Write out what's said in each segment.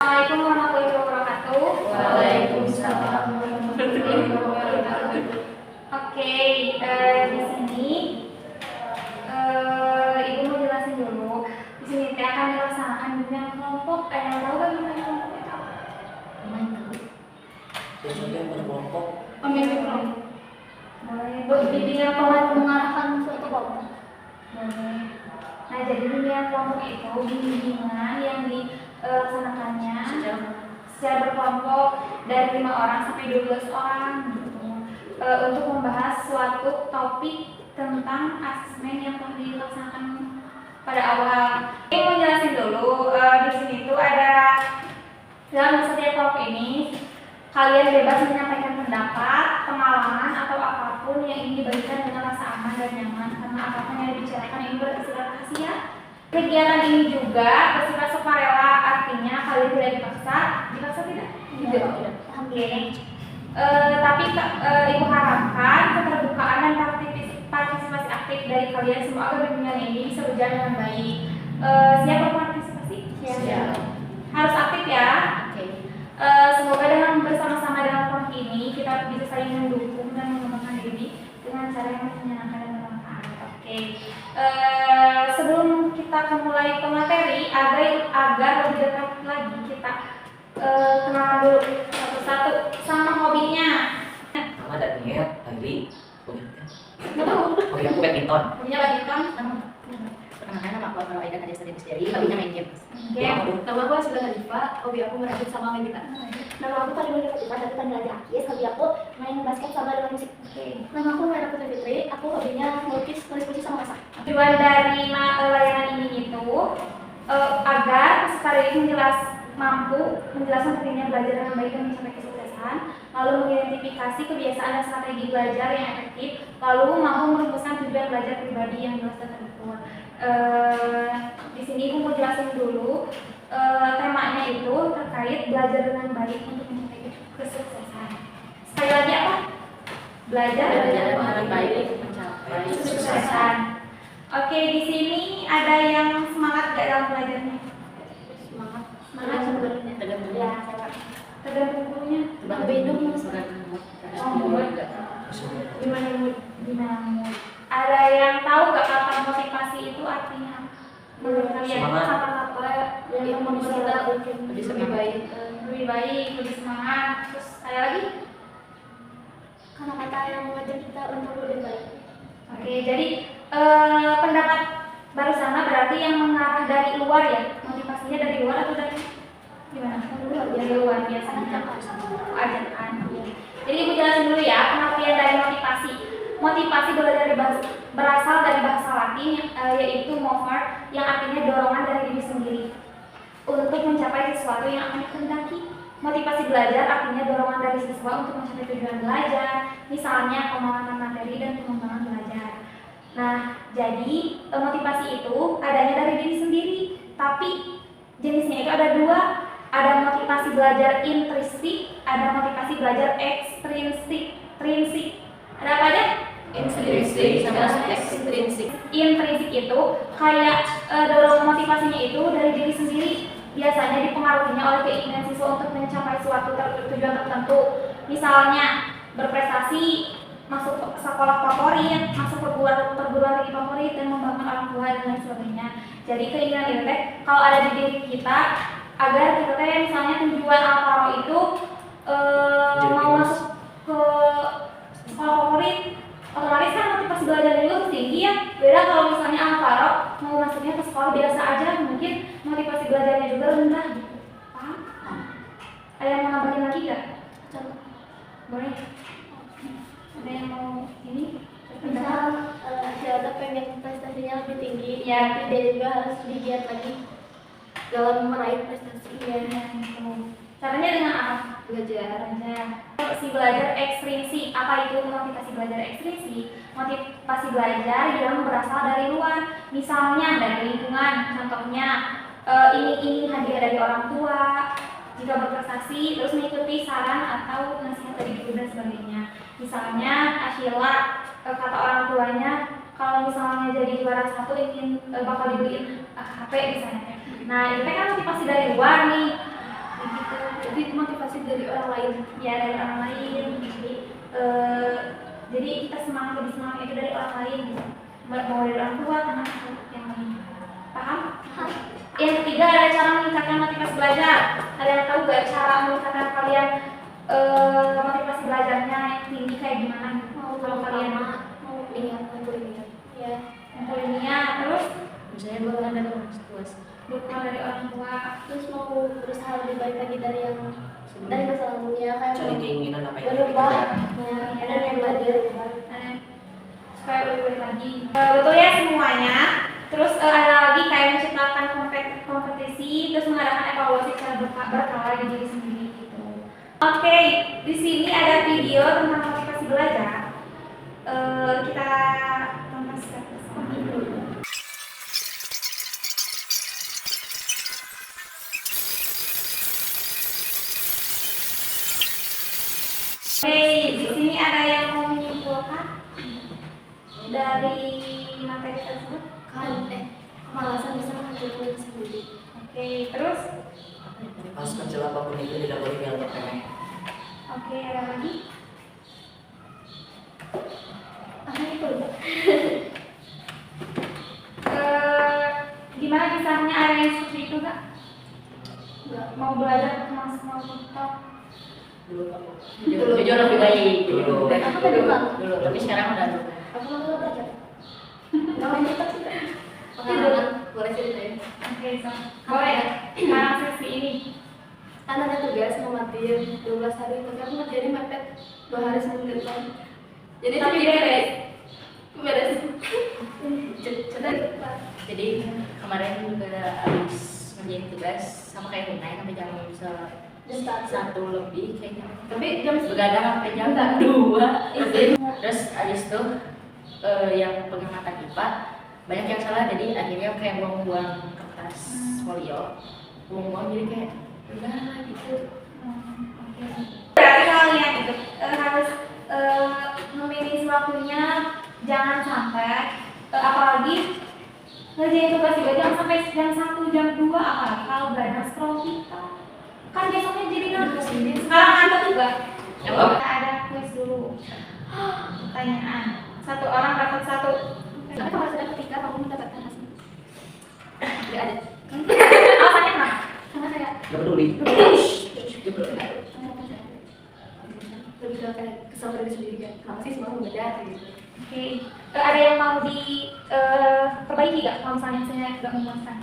Assalamualaikum warahmatullahi wabarakatuh. Waalaikumsalam warahmatullahi wabarakatuh. Oke, di sini Ibu mau jelasin dulu. Di sini kita akan dilaksanakan bimbingan kelompok. Yang tahu kan bimbingan kelompok itu? Bimbingan berkelompok. Pemimpin kelompok. Boleh. Bimbingan Kelompok kelompok. mengarahkan suatu kelompok. Boleh. Nah, jadi bimbingan kelompok itu bimbingan yang dilaksanakannya secara berkelompok dari 5 orang sampai 12 orang gitu. Untuk membahas suatu topik tentang asesmen yang telah dilaksanakan pada awal. Ini mau jelasin dulu, di sini tuh ada dalam setiap kelompok ini kalian bebas menyampaikan pendapat, pengalaman atau apapun yang ingin dibagikan dengan rasa aman dan nyaman karena apapun yang dibicarakan ini bersifat rahasia. Kegiatan ini juga bersifat sukarela, artinya kalian tidak dipaksa tidak? Tidak. Oke. Tapi Ibu harapkan keterbukaan dan partisipasi aktif dari kalian semua agar bimbingan ini bisa berjalan dengan baik. Siap berpartisipasi? Siap. Harus aktif ya. Oke. Semoga dengan bersama-sama dalam kelompok ini kita bisa saling mendukung dan mengembangkan diri dengan cara yang menyenangkan dan bermanfaat. Oke. Sebelum kita mulai ke materi, agar lebih dekat lagi kita kenalan dulu satu-satu sama hobinya. Nama dan niat tadi. Betul. Hobi aku badminton. Hobinya badminton. Perkenalkan, nama aku Akmal Aidan Adesta Desteri, hobinya main game. Game. Nama aku sudah Halifa, hobi aku merajut sama main gitar. Nama aku tadi main gitar, tapi tadi aja Akis, hobi aku main basket sama dengan musik. Nama aku Mera Putri Fitri, aku hobinya melukis, nulis puisi sama masak. Tujuan dari layanan ini itu agar peserta ini mampu menjelaskan pentingnya belajar dengan baik dan mencapai kesuksesan, lalu mengidentifikasi kebiasaan dan strategi belajar yang efektif, lalu mampu merumuskan tujuan belajar pribadi yang jelas dan terukur. Di sini Ibu mau jelasin dulu temanya itu terkait belajar dengan baik untuk mencapai kesuksesan. Sekali lagi apa? Belajar dengan baik mencapai kesuksesan. Oke, di sini ada yang semangat gak dalam belajarnya? Semangat sebenarnya. Ya, tergantung gurunya. Gimana mood? Ada yang tahu gak kata motivasi itu artinya? Menurut kalian Semangat. kata-kata yang membuat kita Bisa lebih baik. lebih baik, lebih semangat. Terus ada lagi? Kata-kata yang mengajak kita untuk lebih baik. Oke, jadi pendapat barusan berarti yang mengarah dari luar ya? Motivasinya dari luar atau dari gimana? Dari luar biasanya. Ajakan. Jadi Ibu jelasin dulu ya pengertian dari motivasi. Motivasi berasal dari bahasa Latin yaitu mover, yang artinya dorongan dari diri sendiri untuk mencapai sesuatu yang akan dikehendaki. Motivasi belajar artinya dorongan dari siswa untuk mencapai tujuan belajar, misalnya pemahaman materi dan pengembangan belajar. Nah, jadi motivasi itu adanya dari diri sendiri, tapi jenisnya itu ada dua. Ada motivasi belajar intrinsik, ada motivasi belajar ekstrinsik. Ada apa aja? Intrinsik sama ekstrinsik. Intrinsik itu kayak dorongan motivasinya itu dari diri sendiri. Biasanya dipengaruhinya oleh keinginan siswa untuk mencapai suatu tujuan tertentu. Misalnya berprestasi, masuk sekolah favorit, masuk perguruan tinggi favorit, dan membanggakan orang tua dan lain sebagainya. Jadi keinginan itu kalau ada di diri kita, agar kita misalnya tujuan Alvaro itu mau masuk ke sekolah favorit, otomatis kan motivasi belajarnya juga tinggi ya. Beda kalau misalnya Alvaro mau masuknya ke sekolah biasa aja, mungkin motivasi belajarnya juga rendah gitu. Paham? Ada yang mau nambahin lagi nggak? Boleh. Ada yang mau ini? Misal siapa pengen prestasinya lebih tinggi, Ya. dia juga harus digiat lagi dalam meraih prestasi. Caranya dengan apa? Belajar. Motivasi belajar ekstrinsik. Apa itu motivasi belajar ekstrinsik? Motivasi belajar yang berasal dari luar, misalnya dari lingkungan. Contohnya ingin hadiah dari orang tua, jika berprestasi, terus mengikuti saran atau nasihat dari guru dan sebagainya. Misalnya Ashila kata orang tuanya kalau misalnya jadi juara satu ingin bakal dibeliin HP misalnya. Nah itu kan motivasi dari luar nih. begitu. Jadi motivasi dari orang lain. Ya dari orang lain. Jadi kita lebih semangat itu dari orang lain gitu. Mau dari orang tua, teman atau yang lain. Paham? Yang ketiga ada cara meningkatkan motivasi belajar. Kalian tahu gak cara meningkatkan kalian motivasi belajarnya yang tinggi kayak gimana? Kalau kalian mau kuliah. Ya. yang kuliah terus Misalnya golongan dari orang tua. dukungan dari orang tua. Terus mau berusaha lebih baik lagi dari masa lalunya kayak Cari keinginan apa yang berubah. kita Ya, dan yang belajar. Supaya lebih baik lagi. Betul ya semuanya. Terus ada lagi kayak menciptakan kompetisi, terus mengadakan evaluasi secara berkala di diri sendiri gitu. Oke, di sini ada video tentang motivasi belajar. Kita tonton bersama dulu. Oke, di sini ada yang mau menyimpulkan dari materi tersebut. Kemalasan bisa menghancurkan sendiri. Oke, terus pas kecil apapun itu tidak boleh dianggap remeh. oke, ada lagi. Itu Gimana misalnya ada yang seperti itu nggak? Mau belajar sama semua kita? Jujur lebih baik Dulu. Aku tadi bilang. dulu, tapi sekarang udah Aku mau belajar. Namanya kita sih. Pengalaman boleh ceritain. Oke, boleh. Sekarang sesi ini. Kan ada tugas ngamatin 12 hari, tapi aku ngerjain mepet 2 hari sebelum deadline. Jadi Tapi beres. Beres. jadi kemarin juga habis ngerjain tugas sama kayak Hunay sampai jam satu lebih kayaknya. Tapi jam Begadang sampai jam 2. Terus habis itu yang pegang mata IPA banyak yang salah, jadi akhirnya kayak buang-buang kertas folio, buang-buang jadi kayak udah gitu. Berarti kalian itu harus memilih waktunya, jangan sampai apalagi ngerjain tugas juga jangan sampai jam 1, jam 2 apalagi kalau belajar scroll kita kan besoknya jadi nangis. Sekarang anda juga Apa? kita ada kuis dulu. Pertanyaan, satu orang dapat satu. Tapi kalau sudah ketika kamu mendapatkan hasil, tidak ada. Alasannya kenapa? Karena kayak Gak peduli. lebih ke kayak kesel dari sendiri kan. Kenapa sih semua berbeda gitu? Oke, ada yang mau diperbaiki nggak? Kalau misalnya saya nggak memuaskan.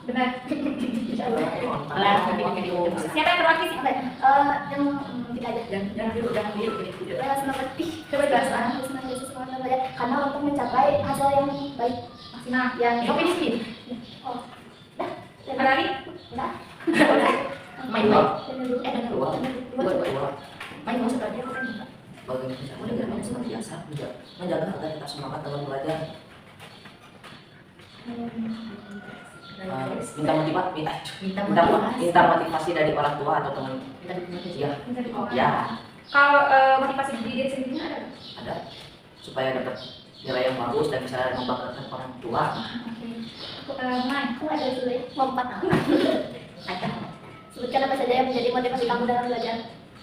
Benar. Lah, nanti pakai di Siapa yang berbagi sih? Apa ya? Yang tidak ada. dan dulu udah video. Semangat kebebasan, semangat Yesus, semangat belajar. Karena untuk mencapai hasil yang baik maksimal yang Kopi di sini. oh, dah, Ada lagi? dah, Main dan dulu, dan dua. Dua. Main masuk aja kan. Bagaimana bisa menjaga seperti biasa menjaga agar tetap semangat dalam belajar. Minta motivasi dari orang tua atau teman. Ya, Minta dibawa. ya Kalau motivasi diri sendiri ada nggak? ada supaya dapat nilai yang bagus dan bisa membanggakan orang tua. Oke. Mai. aku ada sulit lompat. Ada. Sebutkan apa saja yang menjadi motivasi kamu dalam belajar.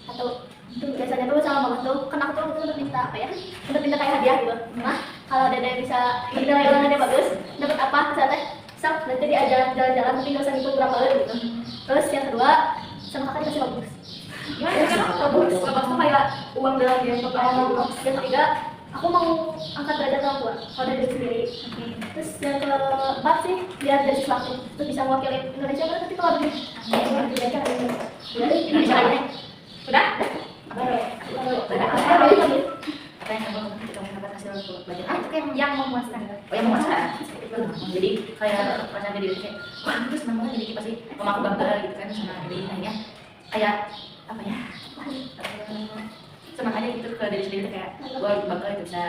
Atau biasanya tuh sama mama tuh, kan aku tuh waktu itu udah minta apa ya? Udah minta kayak hadiah gitu. Nah, kalau ada yang bisa nilai ulangannya bagus, dapat apa? Misalnya, sok nanti diajak jalan-jalan, tapi nggak usah ngikut berapa kali gitu. Terus yang kedua, sama kakak dikasih bagus. Gimana? Bagus tuh kayak uang dalam game gitu. Yang ketiga, aku mau angkat derajat orang tua, kalau dari diri sendiri. Terus yang keempat sih, biar dari sesuatu, terus bisa mewakili Indonesia kan nanti kalau begini. Indonesia aja. Sudah? Apa yang kamu dapat hasil belajar? Itu yang memuaskan. Oh, yang memuaskan. Jadi kayak perasaan diri kayak wah itu senang banget, jadi pasti mama aku bangga gitu kan sama diri akhirnya kayak apa ya, senang aja gitu ke diri sendiri kayak gue bangga itu bisa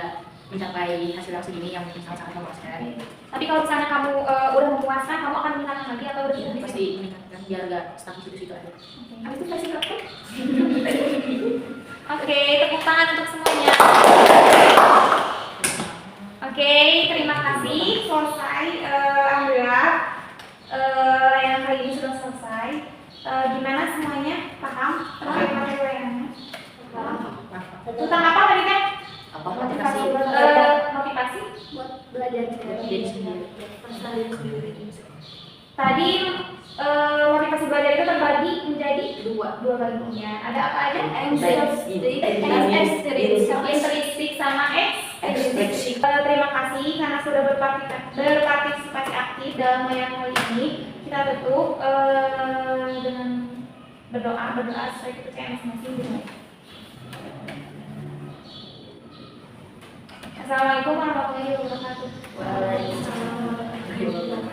mencapai hasil yang segini yang sangat-sangat memuaskan. Tapi kalau misalnya kamu udah memuaskan, kamu akan meningkatkan lagi atau udah Iya, pasti meningkatkan biar gak stuck di situ aja. Habis itu kasih berapa? Oke, tepuk tangan untuk semuanya. Oke, terima kasih. Selesai. Alhamdulillah. Layanan kali ini sudah selesai. Gimana Tentang apa tadi teh? Apa Motivasi. motivasi? Motivasi. buat belajar Diri sendiri. Tadi motivasi belajar itu terbagi menjadi dua bagian. Ada apa aja? Intrinsik sama Ekstrinsik. Terima kasih karena sudah berpartisipasi aktif dalam yang kali ini. Kita tutup dengan berdoa sesuai kepercayaan masing-masing. Dimulai. Assalamualaikum warahmatullahi wabarakatuh. Waalaikumsalam.